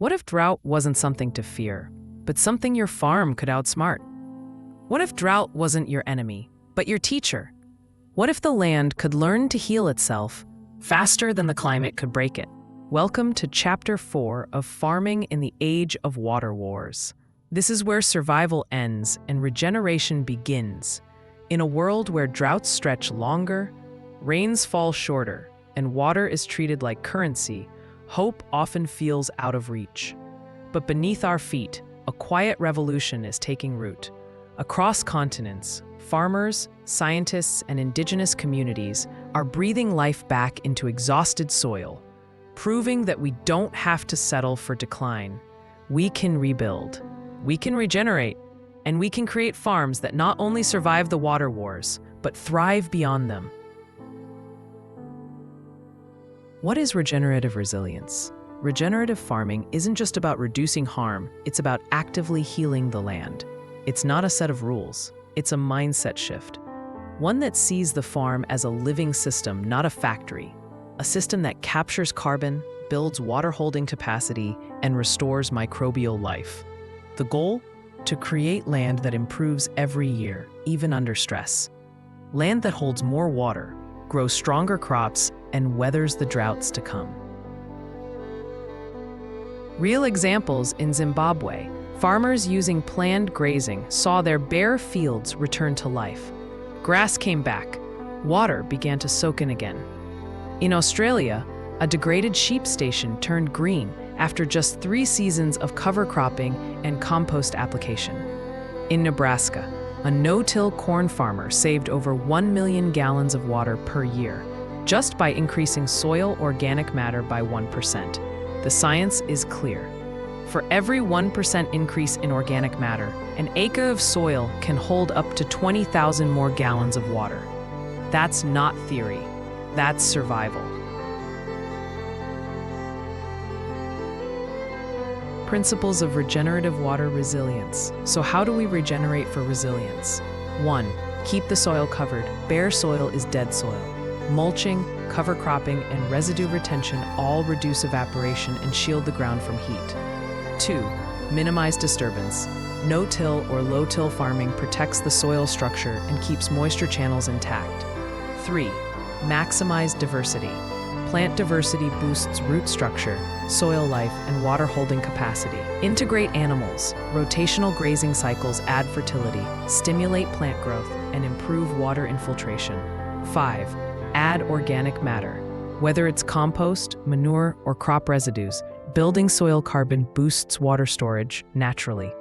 What if drought wasn't something to fear, but something your farm could outsmart? What if drought wasn't your enemy, but your teacher? What if the land could learn to heal itself faster than the climate could break it? Welcome to Chapter 4 of Farming in the Age of Water Wars. This is where survival ends and regeneration begins. In a world where droughts stretch longer, rains fall shorter, and water is treated like currency, hope often feels out of reach. But beneath our feet, a quiet revolution is taking root. Across continents, farmers, scientists, and indigenous communities are breathing life back into exhausted soil, proving that we don't have to settle for decline. We can rebuild, we can regenerate, and we can create farms that not only survive the water wars, but thrive beyond them. What is regenerative resilience? Regenerative farming isn't just about reducing harm, it's about actively healing the land. It's not a set of rules, it's a mindset shift. One that sees the farm as a living system, not a factory. A system that captures carbon, builds water-holding capacity, and restores microbial life. The goal? To create land that improves every year, even under stress. Land that holds more water, grows stronger crops, and weathers the droughts to come. Real examples in Zimbabwe, farmers using planned grazing saw their bare fields return to life. Grass came back, water began to soak in again. In Australia, a degraded sheep station turned green after just 3 seasons of cover cropping and compost application. In Nebraska, a no-till corn farmer saved over 1 million gallons of water per year, just by increasing soil organic matter by 1%. The science is clear. For every 1% increase in organic matter, an acre of soil can hold up to 20,000 more gallons of water. That's not theory, that's survival. Principles of regenerative water resilience. So how do we regenerate for resilience? 1. Keep the soil covered. Bare soil is dead soil. Mulching, cover cropping, and residue retention all reduce evaporation and shield the ground from heat. 2. Minimize disturbance. No-till or low-till farming protects the soil structure and keeps moisture channels intact. 3. Maximize diversity. Plant diversity boosts root structure, soil life, and water-holding capacity. Integrate animals. Rotational grazing cycles add fertility, stimulate plant growth, and improve water infiltration. 5. Add organic matter. Whether it's compost, manure, or crop residues, building soil carbon boosts water storage naturally.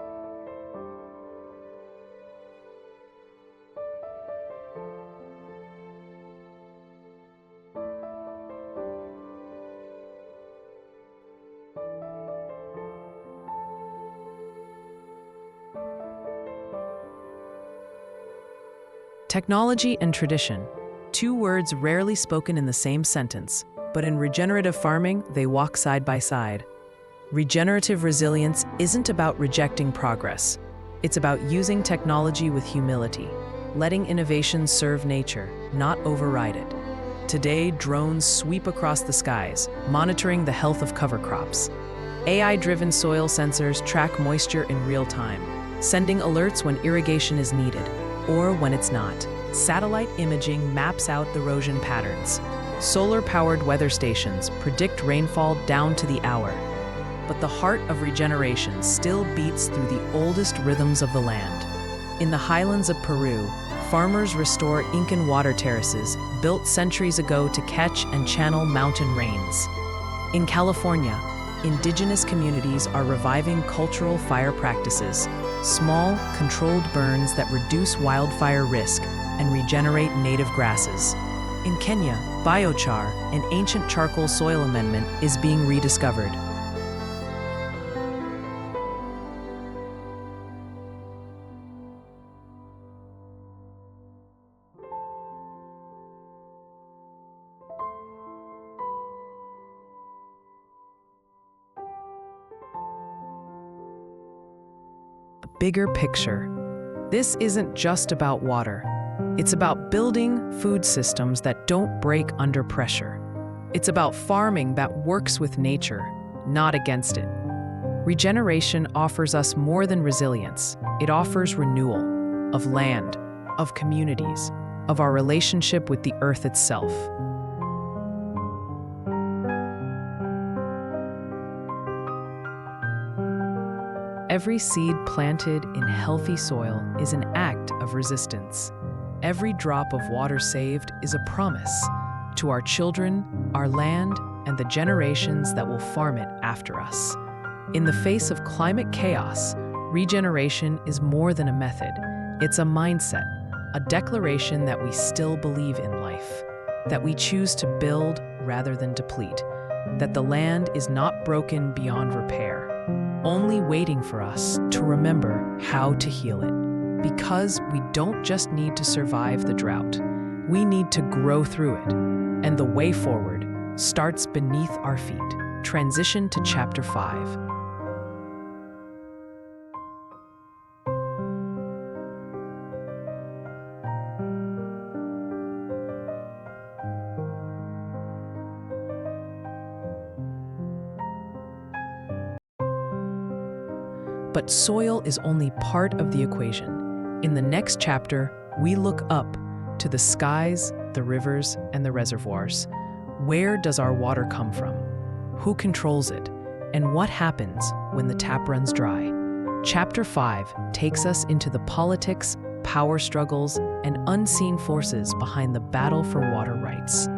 Technology and tradition. 2 words rarely spoken in the same sentence, but in regenerative farming, they walk side by side. Regenerative resilience isn't about rejecting progress. It's about using technology with humility, letting innovation serve nature, not override it. Today, drones sweep across the skies, monitoring the health of cover crops. AI-driven soil sensors track moisture in real time, sending alerts when irrigation is needed, or when it's not. Satellite imaging maps out erosion patterns. Solar-powered weather stations predict rainfall down to the hour. But the heart of regeneration still beats through the oldest rhythms of the land. In the highlands of Peru, farmers restore Incan water terraces built centuries ago to catch and channel mountain rains. In California, indigenous communities are reviving cultural fire practices, small, controlled burns that reduce wildfire risk and regenerate native grasses. In Kenya, Biochar, an ancient charcoal soil amendment, is being rediscovered. A bigger picture. This isn't just about water. It's about building food systems that don't break under pressure. It's about farming that works with nature, not against it. Regeneration offers us more than resilience. It offers renewal of land, of communities, of our relationship with the earth itself. Every seed planted in healthy soil is an act of resistance. Every drop of water saved is a promise to our children, our land, and the generations that will farm it after us. In the face of climate chaos, regeneration is more than a method. It's a mindset, a declaration that we still believe in life, that we choose to build rather than deplete, that the land is not broken beyond repair, only waiting for us to remember how to heal it. Because we don't just need to survive the drought, we need to grow through it. And the way forward starts beneath our feet. Transition to Chapter 5. But soil is only part of the equation. In the next chapter, we look up to the skies, the rivers, and the reservoirs. Where does our water come from? Who controls it? And what happens when the tap runs dry? Chapter 5 takes us into the politics, power struggles, and unseen forces behind the battle for water rights.